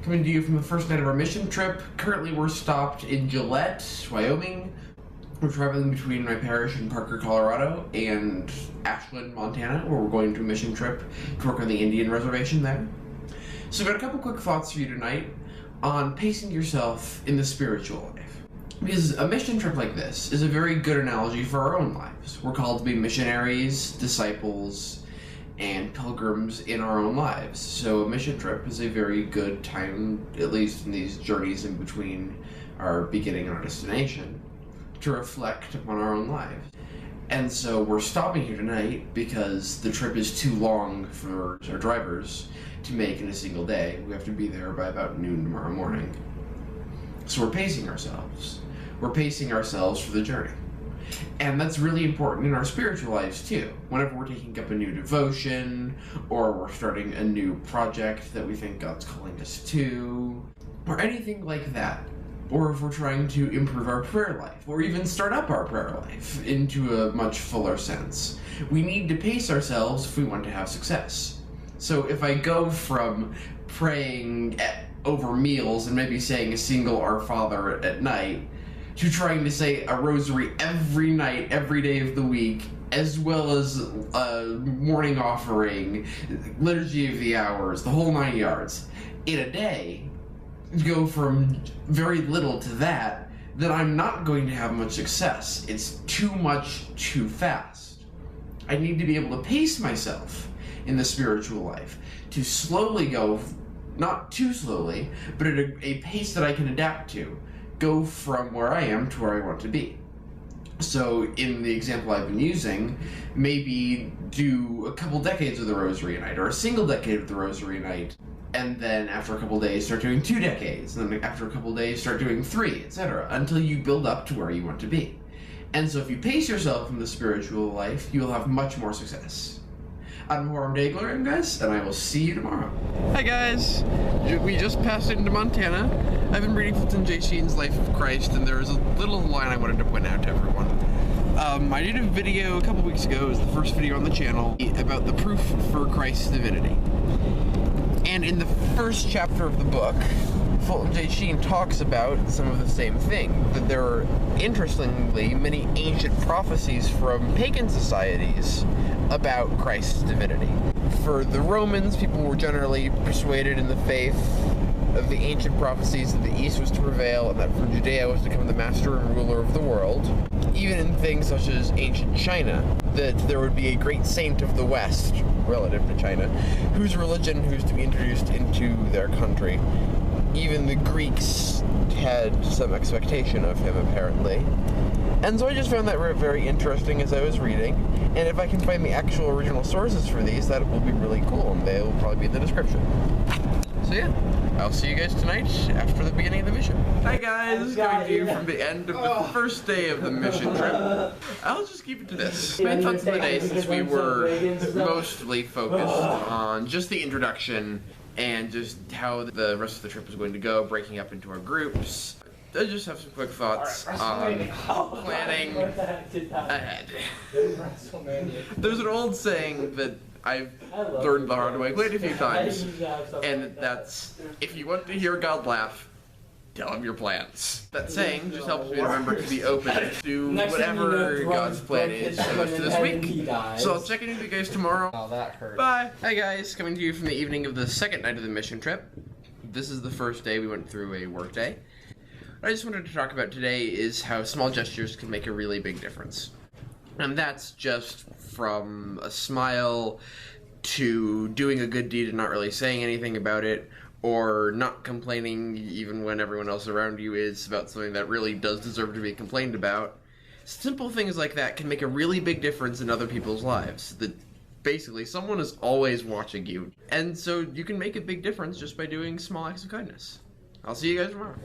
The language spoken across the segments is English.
Coming to you from the first night of our mission trip. Currently we're stopped in Gillette, Wyoming. We're traveling between my parish in Parker, Colorado, and Ashland, Montana, where we're going to a mission trip to work on the Indian reservation there. So I've got a couple quick thoughts for you tonight on pacing yourself in the spiritual life. Because a mission trip like this is a very good analogy for our own lives. We're called to be missionaries, disciples, and pilgrims in our own lives. So a mission trip is a very good time, at least in these journeys in between our beginning and our destination, to reflect upon our own lives. And so we're stopping here tonight because the trip is too long for our drivers to make in a single day. We have to be there by about noon tomorrow morning. So we're pacing ourselves. We're pacing ourselves for the journey. And that's really important in our spiritual lives too. Whenever we're taking up a new devotion, or we're starting a new project that we think God's calling us to, or anything like that. Or if we're trying to improve our prayer life, or even start up our prayer life into a much fuller sense. We need to pace ourselves if we want to have success. So if I go from praying over meals and maybe saying a single Our Father at night, to trying to say a rosary every night, every day of the week, as well as a morning offering, liturgy of the hours, the whole 9 yards, in a day, go from very little to that, then I'm not going to have much success. It's too much too fast. I need to be able to pace myself in the spiritual life, to slowly go, not too slowly, but at a pace that I can adapt to. Go from where I am to where I want to be. So in the example I've been using, maybe do a couple decades of the rosary a night, or a single decade of the rosary a night, and then after a couple days start doing 2 decades, and then after a couple days start doing 3, etc., until you build up to where you want to be. And so if you pace yourself in the spiritual life, you'll have much more success. I'm Horam Dagler, guys, and I will see you tomorrow. Hi guys! We just passed into Montana. I've been reading Fulton J. Sheen's Life of Christ, and there's a little line I wanted to point out to everyone. I did a video a couple weeks ago, it was the first video on the channel, about the proof for Christ's divinity. And in the first chapter of the book, Fulton J. Sheen talks about some of the same thing, that there are, interestingly, many ancient prophecies from pagan societies about Christ's divinity. For the Romans, people were generally persuaded in the faith of the ancient prophecies that the East was to prevail and that for Judea was to become the master and ruler of the world. Even in things such as ancient China, that there would be a great saint of the West, relative to China, whose religion who's to be introduced into their country. Even the Greeks had some expectation of him, apparently. And so I just found that very interesting as I was reading, and if I can find the actual original sources for these, that will be really cool, and they will probably be in the description. So yeah, I'll see you guys tonight after the beginning of the mission. Hi guys, coming to you from the end of the first day of the mission trip. I'll just keep it to this. Main thoughts of the day, since we were mostly focused on just the introduction and just how the rest of the trip was going to go, breaking up into our groups. I just have some quick thoughts on planning ahead. There's an old saying that I've learned the hard way quite a few times, and that's, if you want to hear God laugh, tell him your plans. That saying just helps me remember to be open to whatever God's plan is for the rest of this week. So I'll check in with you guys tomorrow. Oh, that hurt. Bye! Hi guys, coming to you from the evening of the second night of the mission trip. This is the first day we went through a work day. What I just wanted to talk about today is how small gestures can make a really big difference. And that's just from a smile to doing a good deed and not really saying anything about it, or not complaining even when everyone else around you is about something that really does deserve to be complained about. Simple things like that can make a really big difference in other people's lives. That basically someone is always watching you, and so you can make a big difference just by doing small acts of kindness. I'll see you guys tomorrow.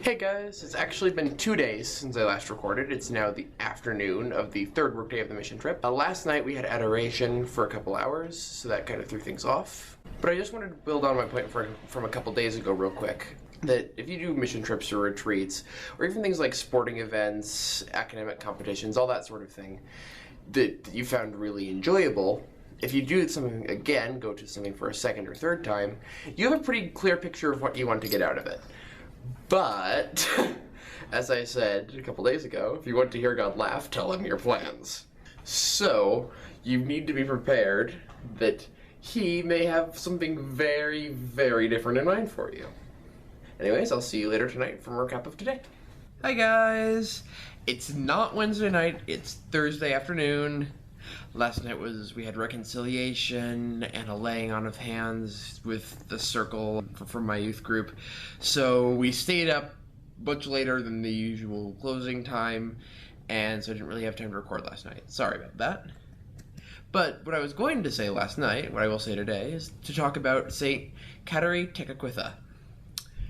Hey guys, it's actually been 2 days since I last recorded. It's now the afternoon of the third workday of the mission trip. Last night we had adoration for a couple hours, so that kind of threw things off. But I just wanted to build on my point from a couple days ago real quick. That if you do mission trips or retreats, or even things like sporting events, academic competitions, all that sort of thing, that you found really enjoyable, if you do something again, go to something for a second or third time, you have a pretty clear picture of what you want to get out of it. But, as I said a couple days ago, if you want to hear God laugh, tell him your plans. So, you need to be prepared that he may have something very, very different in mind for you. Anyways, I'll see you later tonight for more recap of today. Hi guys! It's not Wednesday night, it's Thursday afternoon. Last night we had reconciliation and a laying on of hands with the circle from my youth group. So we stayed up much later than the usual closing time, and so I didn't really have time to record last night. Sorry about that. But what I was going to say last night, what I will say today, is to talk about Saint Kateri Tekakwitha.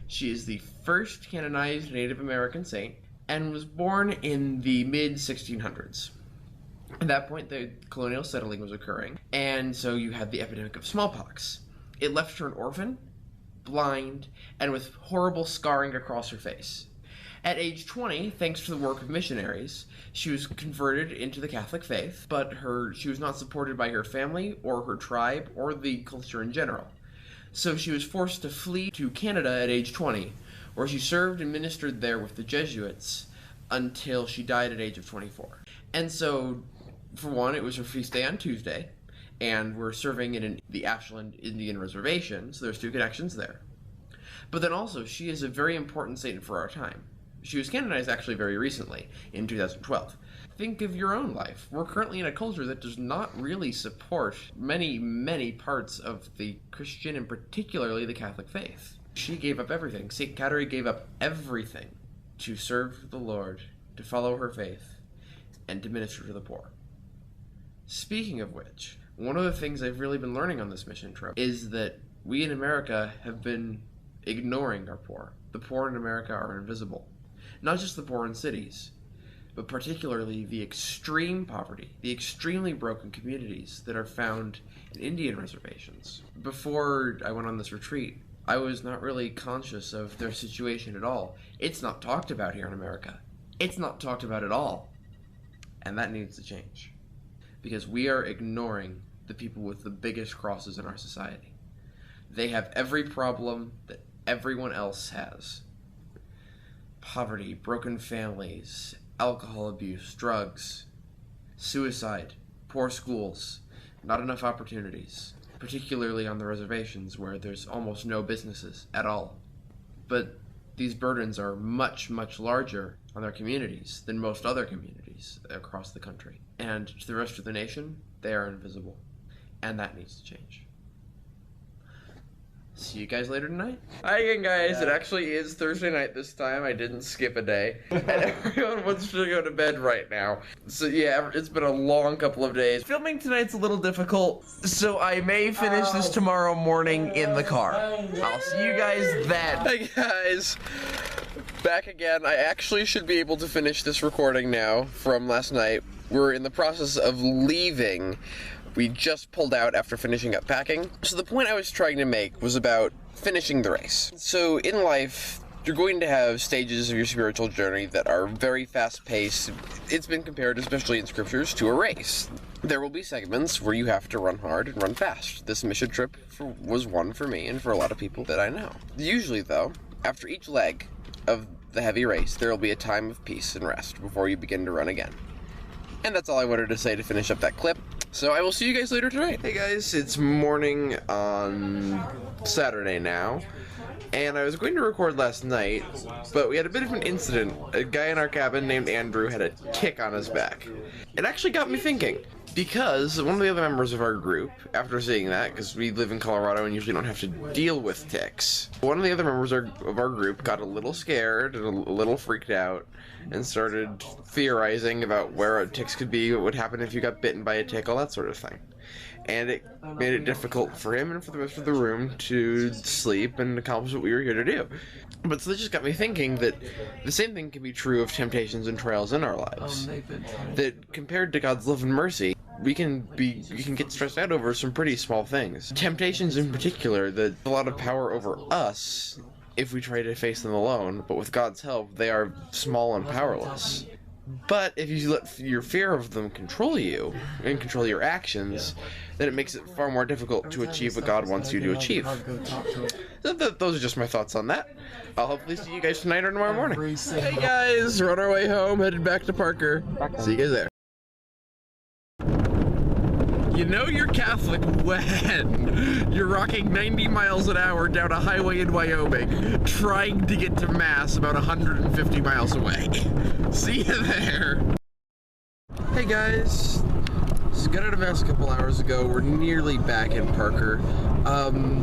She is the first canonized Native American saint and was born in the mid-1600s. At that point, the colonial settling was occurring, and so you had the epidemic of smallpox. It left her an orphan, blind, and with horrible scarring across her face. At age 20, thanks to the work of missionaries, she was converted into the Catholic faith, but she was not supported by her family or her tribe or the culture in general. So she was forced to flee to Canada at age 20, where she served and ministered there with the Jesuits until she died at age of 24. And so, for one, it was her feast day on Tuesday, and we're serving in the Ashland Indian Reservation, so there's two connections there. But then also, she is a very important saint for our time. She was canonized actually very recently, in 2012. Think of your own life. We're currently in a culture that does not really support many, many parts of the Christian and particularly the Catholic faith. She gave up everything. St. Kateri gave up everything to serve the Lord, to follow her faith, and to minister to the poor. Speaking of which, one of the things I've really been learning on this mission trip is that we in America have been ignoring our poor. The poor in America are invisible. Not just the poor in cities, but particularly the extreme poverty, the extremely broken communities that are found in Indian reservations. Before I went on this retreat, I was not really conscious of their situation at all. It's not talked about here in America. It's not talked about at all. And that needs to change. Because we are ignoring the people with the biggest crosses in our society. They have every problem that everyone else has. Poverty, broken families, alcohol abuse, drugs, suicide, poor schools, not enough opportunities, particularly on the reservations where there's almost no businesses at all. But these burdens are much, much larger on their communities than most other communities across the country. And to the rest of the nation, they are invisible. And that needs to change. See you guys later tonight. Hi again, guys. Yeah. It actually is Thursday night this time. I didn't skip a day. And everyone wants to go to bed right now. So yeah, it's been a long couple of days. Filming tonight's a little difficult, so I may finish this tomorrow morning in the car. I'll see you guys then. Hey guys. Back again. I actually should be able to finish this recording now from last night. We're in the process of leaving. We just pulled out after finishing up packing. So the point I was trying to make was about finishing the race. So in life, you're going to have stages of your spiritual journey that are very fast-paced. It's been compared, especially in scriptures, to a race. There will be segments where you have to run hard and run fast. This mission trip was one for me and for a lot of people that I know. Usually, though, after each leg of the heavy race, there will be a time of peace and rest before you begin to run again. And that's all I wanted to say to finish up that clip. So I will see you guys later tonight. Hey guys, it's morning on Saturday now, and I was going to record last night, but we had a bit of an incident. A guy in our cabin named Andrew had a tick on his back. It actually got me thinking, because one of the other members of our group, after seeing that, because we live in Colorado and usually don't have to deal with ticks, one of the other members of our group got a little scared and a little freaked out and started theorizing about where ticks could be, what would happen if you got bitten by a tick, all that sort of thing. And it made it difficult for him and for the rest of the room to sleep and accomplish what we were here to do. But so this just got me thinking that the same thing can be true of temptations and trials in our lives. That compared to God's love and mercy, we can get stressed out over some pretty small things. Temptations in particular, that have a lot of power over us if we try to face them alone, but with God's help, they are small and powerless. But if you let your fear of them control you and control your actions, then it makes it far more difficult to achieve what God wants you to achieve. Those are just my thoughts on that. I'll hopefully see you guys tonight or tomorrow morning. Hey guys, we're on our way home, headed back to Parker. See you guys there. You know you're Catholic when you're rocking 90 miles an hour down a highway in Wyoming, trying to get to Mass about 150 miles away. See you there. Hey guys, just got out of Mass a couple hours ago. We're nearly back in Parker.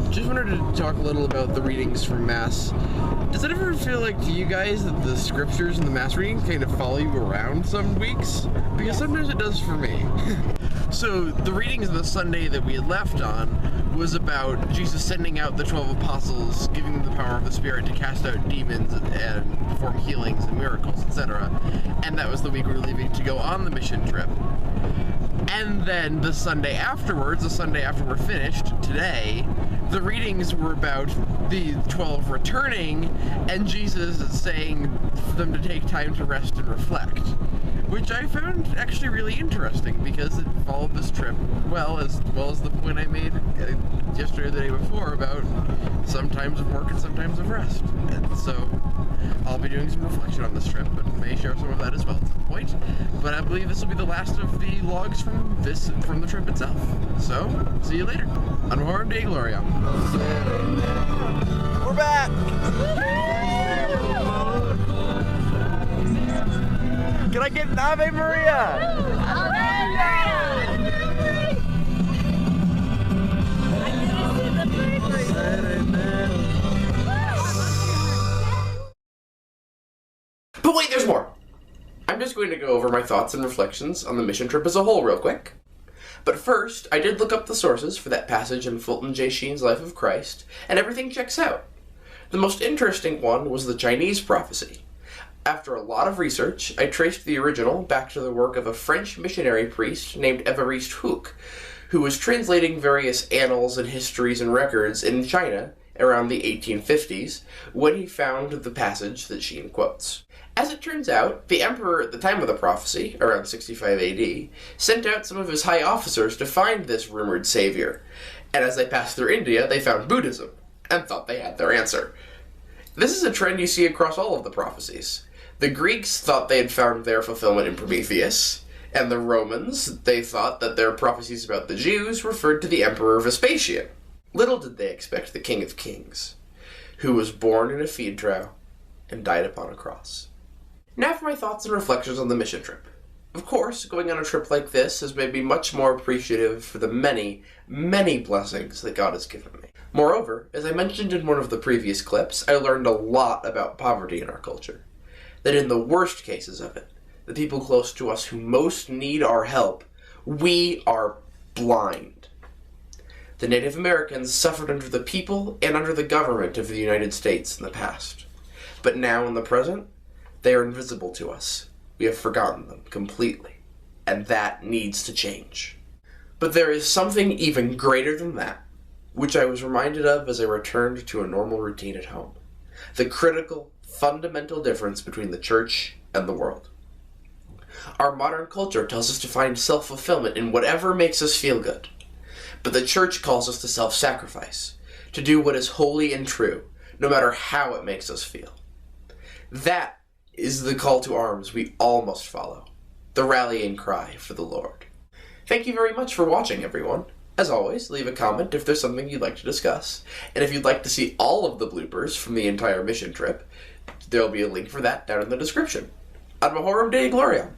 Just wanted to talk a little about the readings from Mass. Does it ever feel like to you guys that the scriptures and the Mass readings kind of follow you around some weeks? Because sometimes it does for me. So the readings of the Sunday that we had left on was about Jesus sending out the 12 apostles, giving them the power of the Spirit to cast out demons and perform healings and miracles, etc. And that was the week we were leaving to go on the mission trip. And then the Sunday afterwards, the Sunday after we're finished, today, the readings were about the 12 returning and Jesus saying for them to take time to rest and reflect. Which I found actually really interesting because it followed this trip well as the point I made yesterday or the day before about some times of work and some times of rest. And so I'll be doing some reflection on this trip and may share some of that as well at some point. But I believe this will be the last of the logs from the trip itself. So, see you later. On Horum Dei Gloria. We're back! Can I get an Ave Maria? But wait, there's more! I'm just going to go over my thoughts and reflections on the mission trip as a whole real quick. But first, I did look up the sources for that passage in Fulton J. Sheen's Life of Christ, and everything checks out. The most interesting one was the Chinese prophecy. After a lot of research, I traced the original back to the work of a French missionary priest named Évariste Houck, who was translating various annals and histories and records in China around the 1850s when he found the passage that Sheen quotes. As it turns out, the emperor at the time of the prophecy, around 65 AD, sent out some of his high officers to find this rumored savior, and as they passed through India, they found Buddhism, and thought they had their answer. This is a trend you see across all of the prophecies. The Greeks thought they had found their fulfillment in Prometheus, and the Romans, they thought that their prophecies about the Jews referred to the Emperor Vespasian. Little did they expect the King of Kings, who was born in a feed trough and died upon a cross. Now for my thoughts and reflections on the mission trip. Of course, going on a trip like this has made me much more appreciative for the many, many blessings that God has given me. Moreover, as I mentioned in one of the previous clips, I learned a lot about poverty in our culture. That in the worst cases of it, the people close to us who most need our help, we are blind. The Native Americans suffered under the people and under the government of the United States in the past. But now in the present, they are invisible to us. We have forgotten them completely. And that needs to change. But there is something even greater than that, which I was reminded of as I returned to a normal routine at home. The critical, fundamental difference between the church and the world. Our modern culture tells us to find self-fulfillment in whatever makes us feel good. But the church calls us to self-sacrifice, to do what is holy and true, no matter how it makes us feel. That is the call to arms we all must follow, the rallying cry for the Lord. Thank you very much for watching, everyone. As always, leave a comment if there's something you'd like to discuss, and if you'd like to see all of the bloopers from the entire mission trip, there'll be a link for that down in the description. Ad Mahorem Dei Gloriam.